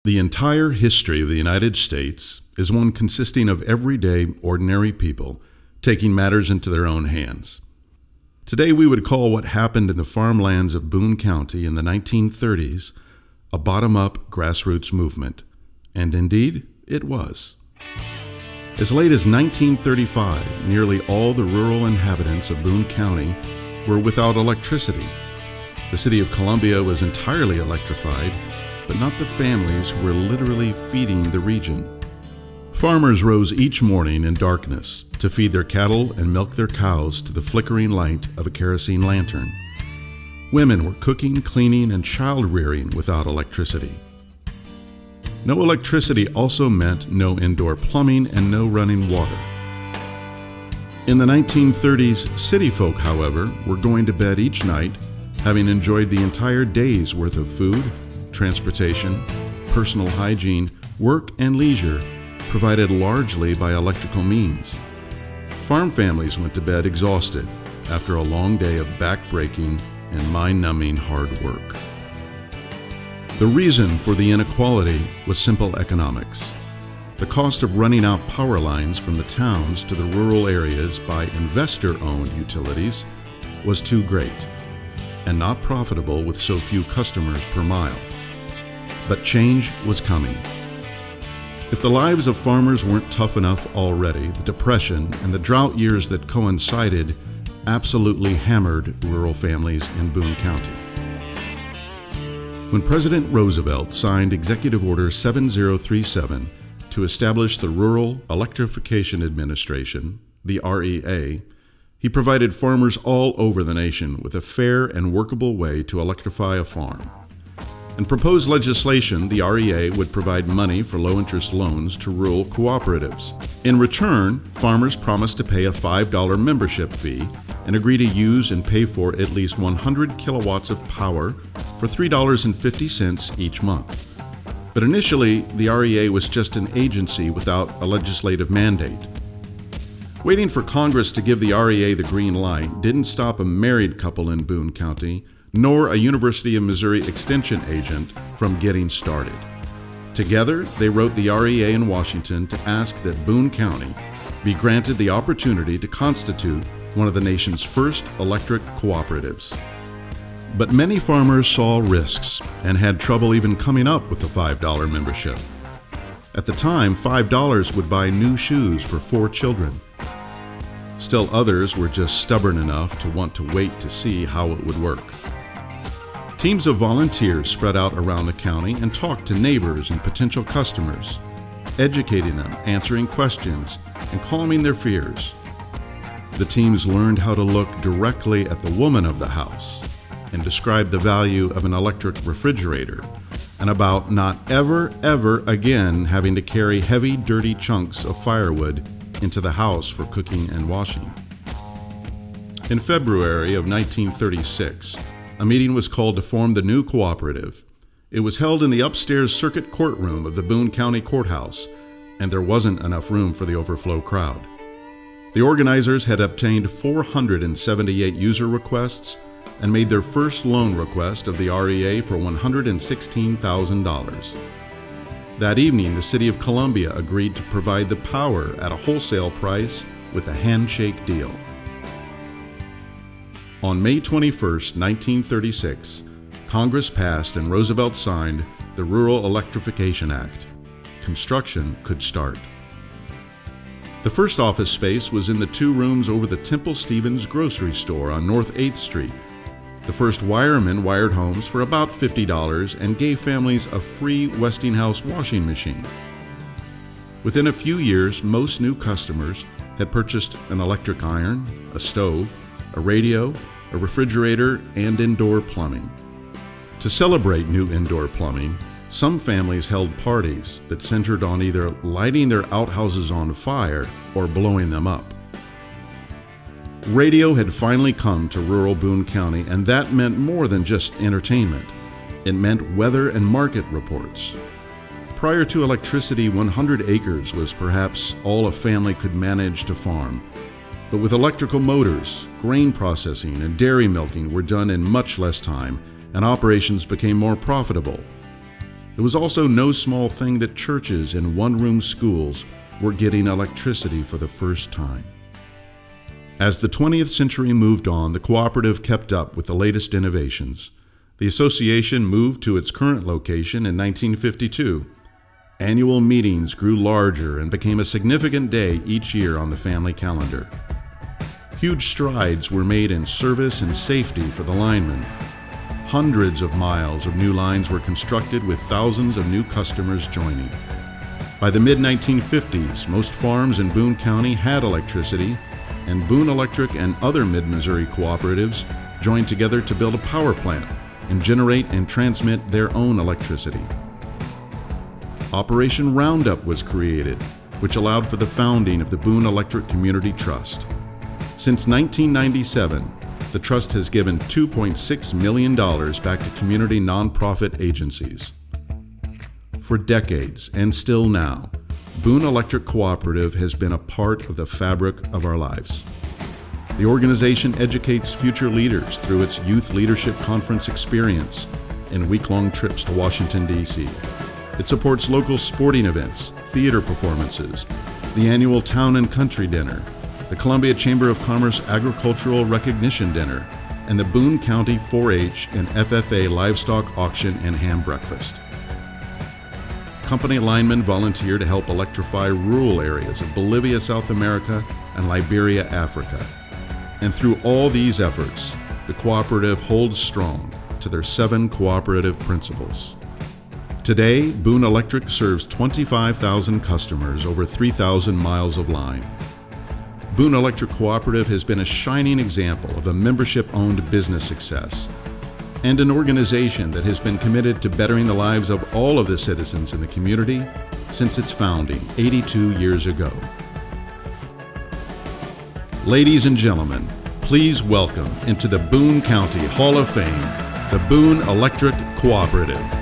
The entire history of the United States is one consisting of everyday, ordinary people taking matters into their own hands. Today we would call what happened in the farmlands of Boone County in the 1930s a bottom-up grassroots movement, and indeed it was. As late as 1935, nearly all the rural inhabitants of Boone County were without electricity. The city of Columbia was entirely electrified, but not the families who were literally feeding the region. Farmers rose each morning in darkness to feed their cattle and milk their cows to the flickering light of a kerosene lantern. Women were cooking, cleaning, and child-rearing without electricity. No electricity also meant no indoor plumbing and no running water. In the 1930s, city folk, however, were going to bed each night having enjoyed the entire day's worth of food, transportation, personal hygiene, work, and leisure provided largely by electrical means. Farm families went to bed exhausted after a long day of back-breaking and mind-numbing hard work. The reason for the inequality was simple economics. The cost of running out power lines from the towns to the rural areas by investor-owned utilities was too great and not profitable with so few customers per mile. But change was coming. If the lives of farmers weren't tough enough already, the Depression and the drought years that coincided absolutely hammered rural families in Boone County. When President Roosevelt signed Executive Order 7037 to establish the Rural Electrification Administration, the REA, he provided farmers all over the nation with a fair and workable way to electrify a farm. In proposed legislation, the REA would provide money for low-interest loans to rural cooperatives. In return, farmers promised to pay a $5 membership fee and agree to use and pay for at least 100 kilowatts of power for $3.50 each month. But initially, the REA was just an agency without a legislative mandate. Waiting for Congress to give the REA the green light didn't stop a married couple in Boone County, nor a University of Missouri extension agent from getting started. Together, they wrote the REA in Washington to ask that Boone County be granted the opportunity to constitute one of the nation's first electric cooperatives. But many farmers saw risks and had trouble even coming up with a $5 membership. At the time, $5 would buy new shoes for 4 children. Still others were just stubborn enough to want to wait to see how it would work. Teams of volunteers spread out around the county and talked to neighbors and potential customers, educating them, answering questions, and calming their fears. The teams learned how to look directly at the woman of the house and describe the value of an electric refrigerator and about not ever again having to carry heavy, dirty chunks of firewood into the house for cooking and washing. In February of 1936, a meeting was called to form the new cooperative. It was held in the upstairs circuit courtroom of the Boone County Courthouse, and there wasn't enough room for the overflow crowd. The organizers had obtained 478 user requests and made their first loan request of the REA for $116,000. That evening, the city of Columbia agreed to provide the power at a wholesale price with a handshake deal. On May 21, 1936, Congress passed and Roosevelt signed the Rural Electrification Act. Construction could start. The first office space was in the 2 rooms over the Temple Stevens grocery store on North 8th Street. The first wiremen wired homes for about $50 and gave families a free Westinghouse washing machine. Within a few years, most new customers had purchased an electric iron, a stove, a radio, a refrigerator, and indoor plumbing. To celebrate new indoor plumbing, some families held parties that centered on either lighting their outhouses on fire or blowing them up. Radio had finally come to rural Boone County, and that meant more than just entertainment. It meant weather and market reports. Prior to electricity, 100 acres was perhaps all a family could manage to farm. But with electrical motors, grain processing and dairy milking were done in much less time, and operations became more profitable. It was also no small thing that churches and one-room schools were getting electricity for the first time. As the 20th century moved on, the cooperative kept up with the latest innovations. The association moved to its current location in 1952. Annual meetings grew larger and became a significant day each year on the family calendar. Huge strides were made in service and safety for the linemen. Hundreds of miles of new lines were constructed with thousands of new customers joining. By the mid-1950s, most farms in Boone County had electricity, and Boone Electric and other mid-Missouri cooperatives joined together to build a power plant and generate and transmit their own electricity. Operation Roundup was created, which allowed for the founding of the Boone Electric Community Trust. Since 1997, the trust has given $2.6 million back to community nonprofit agencies. For decades, and still now, Boone Electric Cooperative has been a part of the fabric of our lives. The organization educates future leaders through its Youth Leadership Conference experience and week-long trips to Washington, D.C. It supports local sporting events, theater performances, the annual Town and Country Dinner, the Columbia Chamber of Commerce Agricultural Recognition Dinner, and the Boone County 4-H and FFA Livestock Auction and Ham Breakfast. Company linemen volunteer to help electrify rural areas of Bolivia, South America, and Liberia, Africa. And through all these efforts, the cooperative holds strong to their 7 cooperative principles. Today, Boone Electric serves 25,000 customers over 3,000 miles of line. Boone Electric Cooperative has been a shining example of a membership-owned business success and an organization that has been committed to bettering the lives of all of the citizens in the community since its founding 82 years ago. Ladies and gentlemen, please welcome into the Boone County Hall of Fame, the Boone Electric Cooperative.